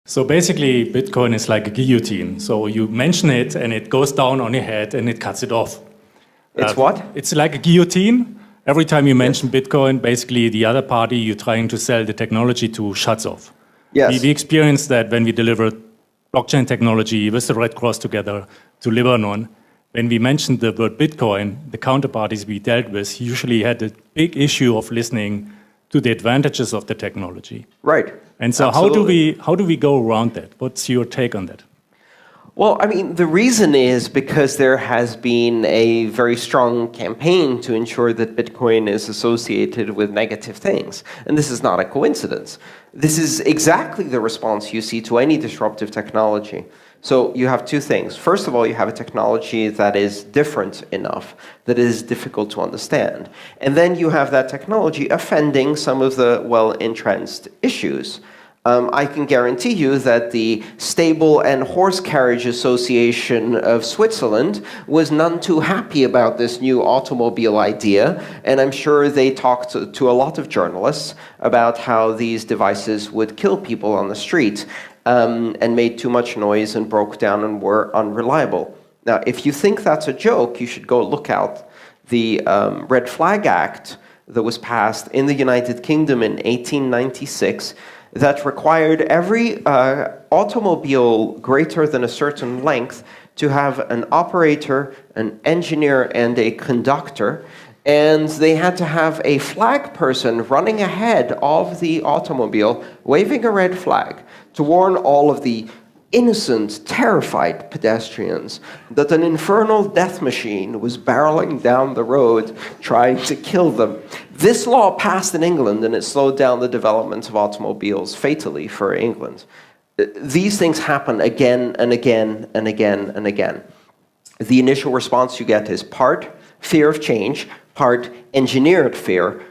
So basically, Bitcoin is like a guillotine. So you mention it, and it goes down on your head, and it cuts it off. It's what? It's like a guillotine. Every time you mention Bitcoin, basically the other party you're trying to sell the technology to shuts off. Yes. We experienced that when we delivered blockchain technology with the Red Cross together to Lebanon. When we mentioned the word Bitcoin, the counterparties we dealt with usually had a big issue of listening to the advantages of the technology. Right. And so how do we go around that? What's your take on that? Well, I mean, the reason is because there has been a very strong campaign to ensure that Bitcoin is associated with negative things. And this is not a coincidence. This is exactly the response you see to any disruptive technology. So you have two things. First of all, you have a technology that is different enough, that is difficult to understand. And then you have that technology offending some of the well-entrenched issues. I can guarantee you that the Stable and Horse Carriage Association of Switzerland was none too happy about this new automobile idea, and I'm sure they talked to a lot of journalists about how these devices would kill people on the street, and made too much noise and broke down and were unreliable. Now, if you think that's a joke, you should go look out the Red Flag Act that was passed in the United Kingdom in 1896 that required every automobile greater than a certain length to have an operator, an engineer, and a conductor. And they had to have a flag person running ahead of the automobile, waving a red flag to warn all of the innocent, terrified pedestrians that an infernal death machine was barreling down the road trying to kill them. This law passed in England, and it slowed down the development of automobiles fatally for England. These things happen again and again and again and again. The initial response you get is part fear of change, part engineered fear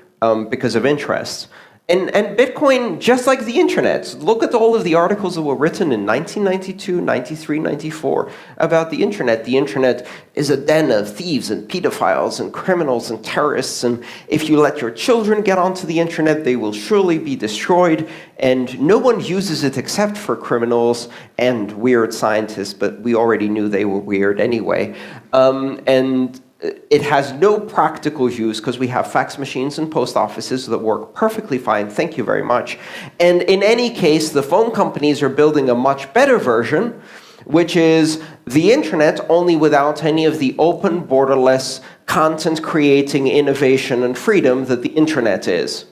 because of interests. And Bitcoin, just like the internet, look at all of the articles that were written in 1992, 93, 94 about the internet. The internet is a den of thieves and pedophiles and criminals and terrorists, and if you let your children get onto the internet, they will surely be destroyed, and no one uses it except for criminals and weird scientists, but we already knew they were weird anyway. And it has no practical use because we have fax machines and post offices that work perfectly fine, thank you very much. And in any case, the phone companies are building a much better version, which is the internet, only without any of the open, borderless, content-creating innovation and freedom that the internet is.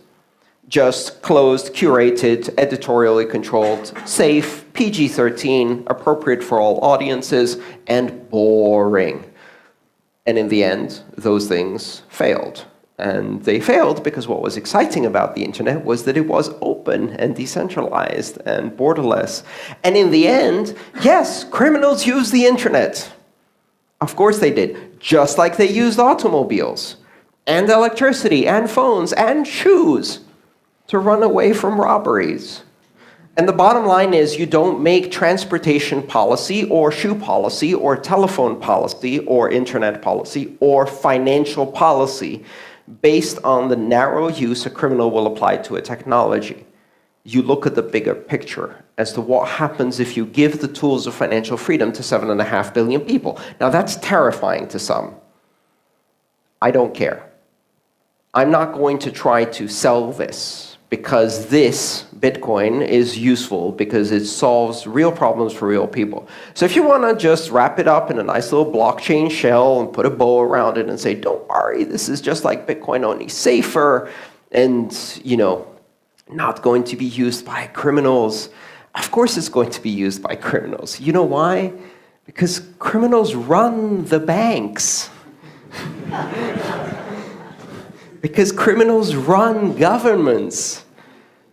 Just closed, curated, editorially controlled, safe, PG-13, appropriate for all audiences, and boring. And in the end, those things failed. And they failed because what was exciting about the internet was that it was open and decentralized and borderless. And in the end, yes, criminals used the internet. Of course they did, just like they used automobiles and electricity and phones and shoes to run away from robberies. And the bottom line is you don't make transportation policy or shoe policy or telephone policy or internet policy or financial policy based on the narrow use a criminal will apply to a technology. You look at the bigger picture as to what happens if you give the tools of financial freedom to 7.5 billion people. Now that's terrifying to some. I don't care. I'm not going to try to sell this, because this, Bitcoin, is useful because it solves real problems for real people. So if you want to just wrap it up in a nice little blockchain shell and put a bow around it and say, don't worry, this is just like Bitcoin, only safer and, you know, not going to be used by criminals. Of course it's going to be used by criminals. You know why? Because criminals run the banks. Because criminals run governments.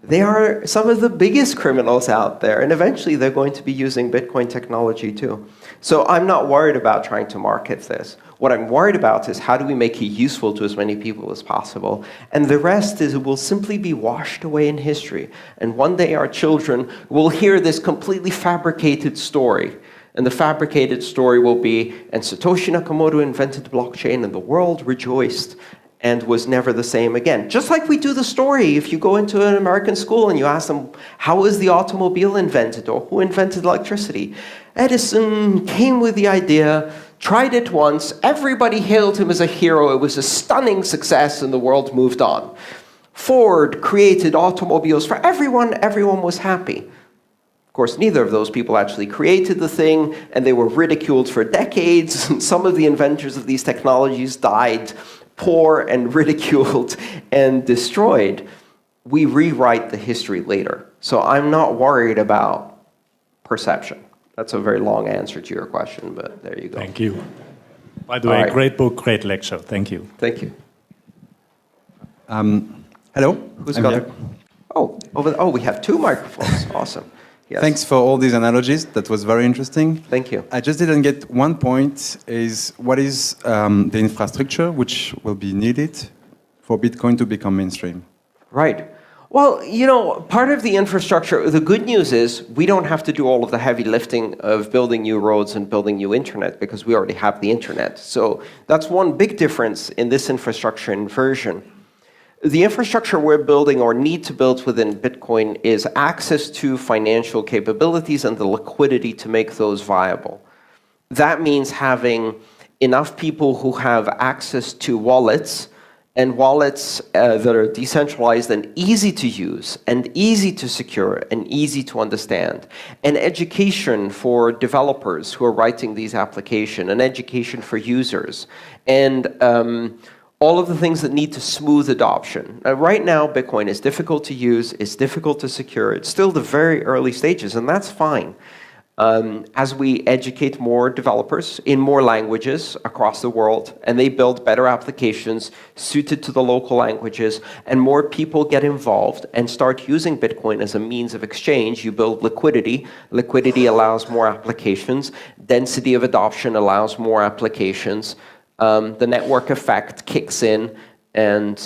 They are some of the biggest criminals out there, and eventually they're going to be using Bitcoin technology too. So I'm not worried about trying to market this. What I'm worried about is how do we make it useful to as many people as possible, and the rest is it will simply be washed away in history. And one day our children will hear this completely fabricated story, and the fabricated story will be, and Satoshi Nakamoto invented blockchain and the world rejoiced. and was never the same again. Just like we do the story. If you go into an American school and you ask them, how was the automobile invented, or who invented electricity? Edison came with the idea, tried it once, everybody hailed him as a hero, it was a stunning success, and the world moved on. Ford created automobiles for everyone, everyone was happy. Of course, neither of those people actually created the thing, and they were ridiculed for decades. Some of the inventors of these technologies died poor and ridiculed and destroyed. We rewrite the history later. So I'm not worried about perception. That's a very long answer to your question, but there you go. Thank you. By the way, great book, great lecture. Thank you. Thank you. Hello. Who's got it? Oh, we have two microphones. Awesome. Yes. Thanks for all these analogies. That was very interesting. Thank you. I just didn't get one point, is what is the infrastructure which will be needed for Bitcoin to become mainstream? Right. Well, you know, part of the infrastructure, the good news is we don't have to do all of the heavy lifting of building new roads and building new internet because we already have the internet. So that's one big difference in this infrastructure inversion. The infrastructure we're building or need to build within Bitcoin is access to financial capabilities and the liquidity to make those viable. That means having enough people who have access to wallets, and wallets that are decentralized and easy to use, and easy to secure, and easy to understand. And education for developers who are writing these applications, and education for users. And all of the things that need to smooth adoption. Right now, Bitcoin is difficult to use, it's difficult to secure, it's still the very early stages, and that's fine. As we educate more developers in more languages across the world, and they build better applications suited to the local languages, and more people get involved and start using Bitcoin as a means of exchange, you build liquidity. Liquidity allows more applications. Density of adoption allows more applications. The network effect kicks in, and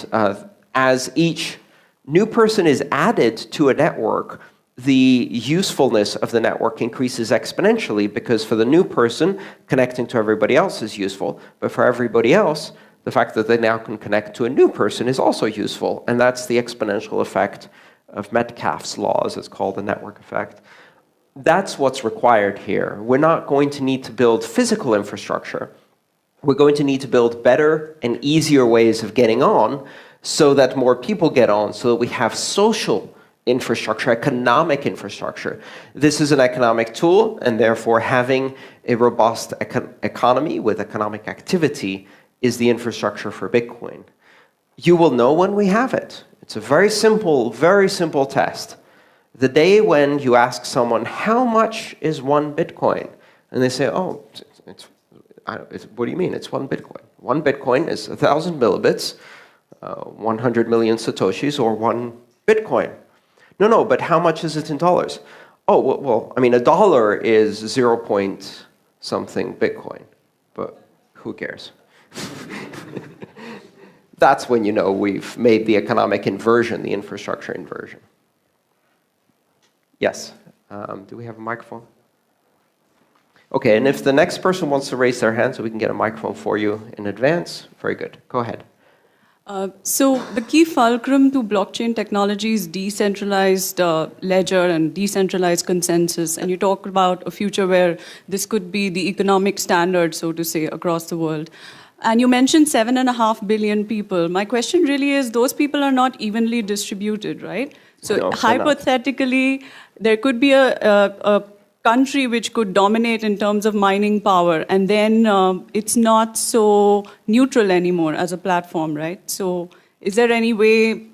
as each new person is added to a network, the usefulness of the network increases exponentially, because for the new person, connecting to everybody else is useful. But for everybody else, the fact that they now can connect to a new person is also useful. And that's the exponential effect of Metcalfe's law, as it's called, the network effect. That's what's required here. We're not going to need to build physical infrastructure. We're going to need to build better and easier ways of getting on so that more people get on, so that we have social infrastructure, economic infrastructure. This is an economic tool, and therefore having a robust economy with economic activity is the infrastructure for Bitcoin. You will know when we have it. It's a very simple test. The day when you ask someone, how much is one Bitcoin? And they say, oh, what do you mean? It's one Bitcoin. One Bitcoin is 1,000 millibits, 100 million Satoshis, or one Bitcoin. No, but how much is it in dollars? Oh, well, I mean, a dollar is 0 point something Bitcoin, but who cares? That's when you know we've made the economic inversion, the infrastructure inversion. Yes. Do we have a microphone? Okay, and if the next person wants to raise their hand so we can get a microphone for you in advance, very good. Go ahead. So the key fulcrum to blockchain technology is decentralized ledger and decentralized consensus. And you talk about a future where this could be the economic standard, so to say, across the world. And you mentioned 7.5 billion people. My question really is, those people are not evenly distributed, right? So no, hypothetically, there could be a country which could dominate in terms of mining power, and then it's not so neutral anymore as a platform, right? So is there any way,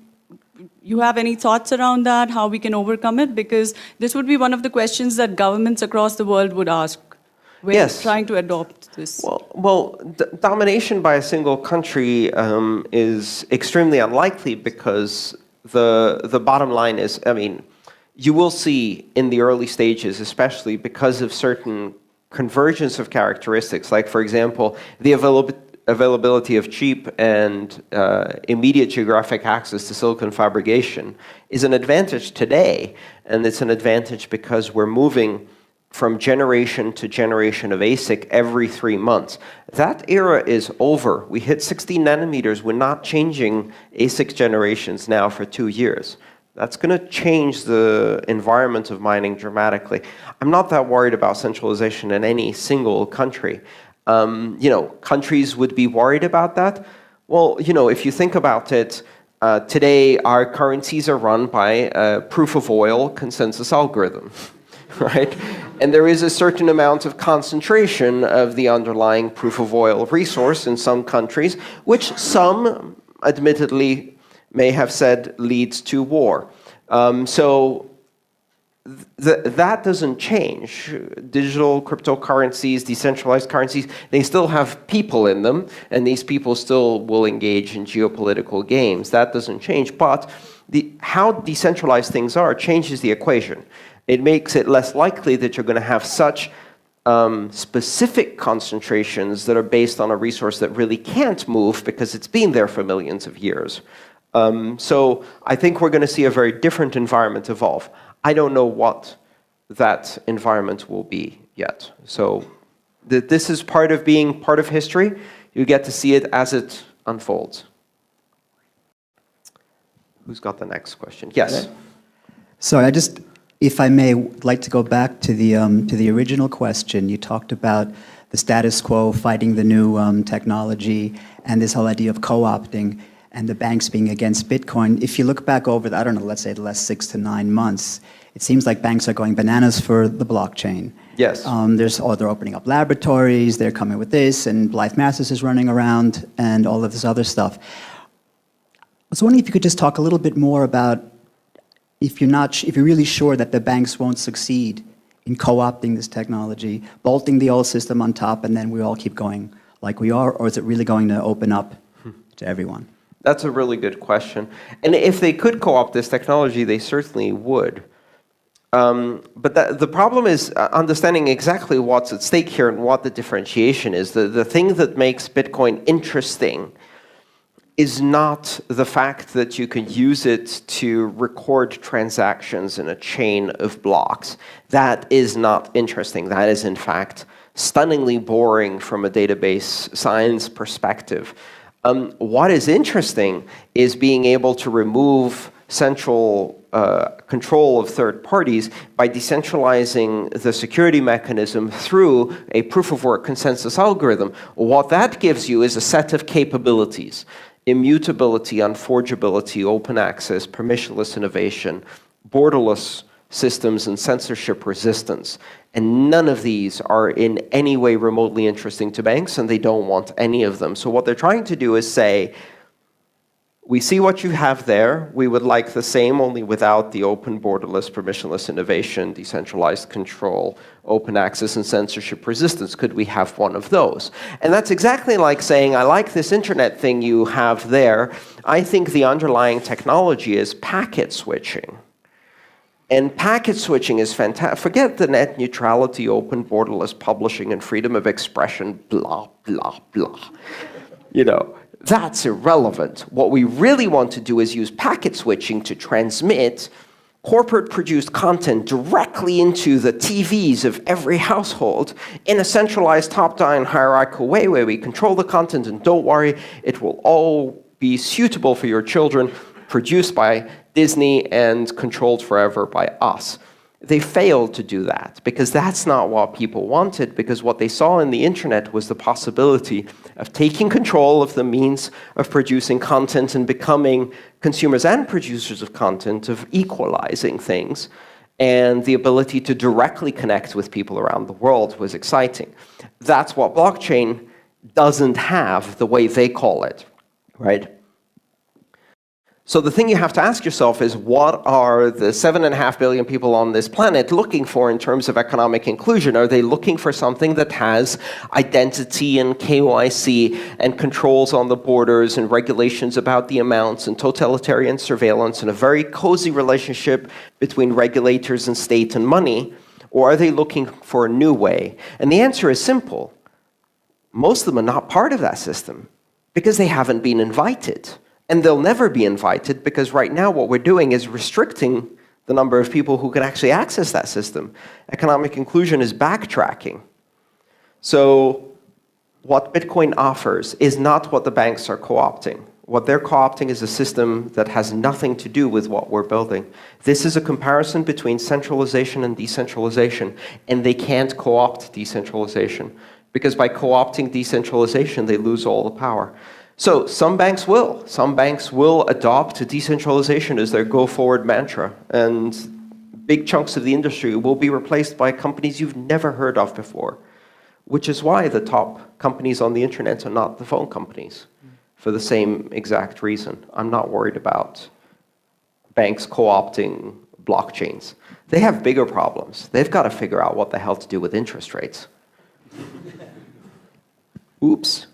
you have any thoughts around that, how we can overcome it? Because this would be one of the questions that governments across the world would ask when trying to adopt this. Well, domination by a single country is extremely unlikely, because the bottom line is, I mean, you will see in the early stages, especially because of certain convergence of characteristics, like, for example, the availability of cheap and immediate geographic access to silicon fabrication is an advantage today, and it's an advantage because we're moving from generation to generation of ASIC every 3 months. That era is over. We hit 16 nanometers. We're not changing ASIC generations now for 2 years. That's going to change the environment of mining dramatically. I'm not that worried about centralization in any single country. Countries would be worried about that. Well, if you think about it, today our currencies are run by a proof of oil consensus algorithm, right? And there is a certain amount of concentration of the underlying proof of oil resource in some countries, which some, admittedly, may have said leads to war. That doesn't change. Digital cryptocurrencies, decentralized currencies, they still have people in them, and these people still will engage in geopolitical games. That doesn't change, but how decentralized things are changes the equation. It makes it less likely that you're going to have such specific concentrations that are based on a resource that really can't move because it's been there for millions of years. So I think we're going to see a very different environment evolve. I don't know what that environment will be yet. So this is part of being part of history. You get to see it as it unfolds. Who's got the next question? Yes. So if I may, would like to go back to the original question. You talked about the status quo fighting the new technology and this whole idea of co-opting and the banks being against Bitcoin. If you look back over the, I don't know, let's say the last 6 to 9 months, it seems like banks are going bananas for the blockchain. Yes. They're opening up laboratories, they're coming with this, and Blythe Masters is running around, and all of this other stuff. I was wondering if you could just talk a little bit more about if you're really sure that the banks won't succeed in co-opting this technology, bolting the old system on top, and then we all keep going like we are, or is it really going to open up to everyone? That's a really good question. And if they could co-opt this technology, they certainly would. But the problem is understanding exactly what's at stake here and what the differentiation is. The thing that makes Bitcoin interesting is not the fact that you can use it to record transactions in a chain of blocks. That is not interesting. That is, in fact, stunningly boring from a database science perspective. What is interesting is being able to remove central control of third parties by decentralizing the security mechanism through a proof-of-work consensus algorithm. What that gives you is a set of capabilities: immutability, unforgeability, open access, permissionless innovation, borderless systems, and censorship resistance. And none of these are in any way remotely interesting to banks, and they don't want any of them. So what they're trying to do is say, we see what you have there. We would like the same, only without the open, borderless, permissionless innovation, decentralized control, open access, and censorship resistance. Could we have one of those? And that's exactly like saying, I like this internet thing you have there. I think the underlying technology is packet switching. And packet switching is fantastic. Forget the net neutrality, open, borderless publishing, and freedom of expression, blah, blah, blah. That's irrelevant. What we really want to do is use packet switching to transmit corporate-produced content directly into the TVs of every household in a centralized, top-down, hierarchical way where we control the content, and don't worry, it will all be suitable for your children, produced by Disney and controlled forever by us. They failed to do that because that's not what people wanted, because what they saw in the internet was the possibility of taking control of the means of producing content and becoming consumers and producers of content, of equalizing things, and the ability to directly connect with people around the world was exciting. That's what blockchain doesn't have the way they call it, right? So the thing you have to ask yourself is, what are the 7.5 billion people on this planet looking for in terms of economic inclusion? Are they looking for something that has identity and KYC and controls on the borders and regulations about the amounts and totalitarian surveillance and a very cozy relationship between regulators and state and money? Or are they looking for a new way? And the answer is simple. Most of them are not part of that system because they haven't been invited. And they'll never be invited because right now what we're doing is restricting the number of people who can actually access that system. Economic inclusion is backtracking. So what Bitcoin offers is not what the banks are co-opting. What they're co-opting is a system that has nothing to do with what we're building. This is a comparison between centralization and decentralization, and they can't co-opt decentralization, because by co-opting decentralization, they lose all the power. So some banks will. Some banks will adopt decentralization as their go-forward mantra, and big chunks of the industry will be replaced by companies you've never heard of before, which is why the top companies on the internet are not the phone companies, for the same exact reason. I'm not worried about banks co-opting blockchains. They have bigger problems. They've got to figure out what the hell to do with interest rates. Oops.